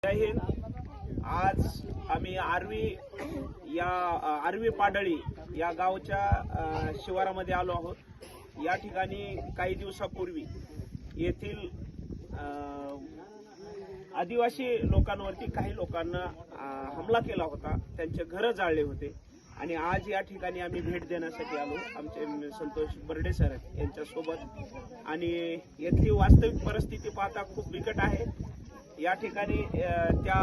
जय हिंद। आज आम्ही आर्वी पाडळी या गावच्या शिवारामध्ये आलो आहोत। या ठिकाणी काही दिवसापूर्वी येथील आदिवासी लोकांवरती काही लोकांना हमला केला होता, त्यांचे घर जाळले होते आणि आज या ठिकाणी आम्ही भेट देण्यासाठी आलो आमचे संतोष बर्डे सर यांच्या सोबत। आणि येथली वास्तविक परिस्थिती पाहता खूप बिकट आहे। या ठिकाणी त्या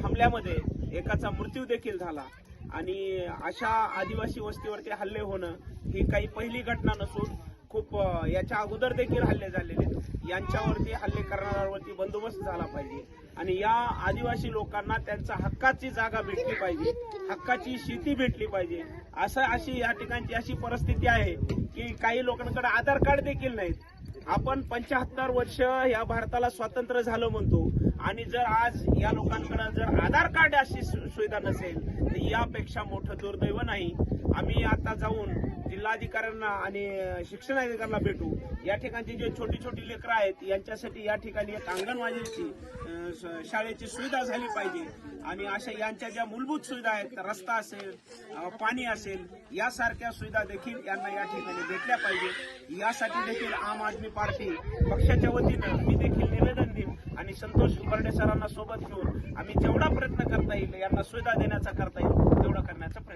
हमल्यामध्ये एकाचा मृत्यू देखील झाला आणि अशा आदिवासी वस्तीवरती हल्ले होणं ही काही पहिली घटना नसून खूप याच्या अगोदर देखील हल्ले झालेले। यांच्यावरती हल्ले करणाऱ्यांवरती बंदोबस्त झाला पाहिजे आणि या आदिवासी लोकांना त्यांचा हक्काची जागा भेटली पाहिजे, हक्काची शेती भेटली पाहिजे। अशी या ठिकाणची अशी परिस्थिती आहे की काही लोकांकडे आधार कार्ड देखील नाहीत। आपण 75 वर्ष या भारताला स्वातंत्र्य झालं म्हणतो आणि जर आज या लोकांकडे जर आधार कार्ड अशी सुविधा नसेल तर यापेक्षा मोठं दुर्दैव नाही। आम्ही आता जाऊन जिल्हाधिकाऱ्यांना आणि शिक्षण अधिकाऱ्यांना भेटू। या ठिकाणची जे छोटी छोटी लेकरं आहेत यांच्यासाठी या ठिकाणी एक अंगणवाडीची शाळेची सुविधा झाली पाहिजे आणि अशा यांच्या ज्या मूलभूत सुविधा आहेत, रस्ता असेल, पाणी असेल, यासारख्या सुविधा देखील यांना या ठिकाणी भेटल्या पाहिजे। यासाठी देखील आम आदमी पार्टी पक्षाच्या वतीनं मी देखील निवेदन देईन आणि संतोष बर्डे सरांना सोबत घेऊन आम्ही जेवढा प्रयत्न करता येईल यांना सुविधा देण्याचा करता येईल तेवढा करण्याचा प्रयत्न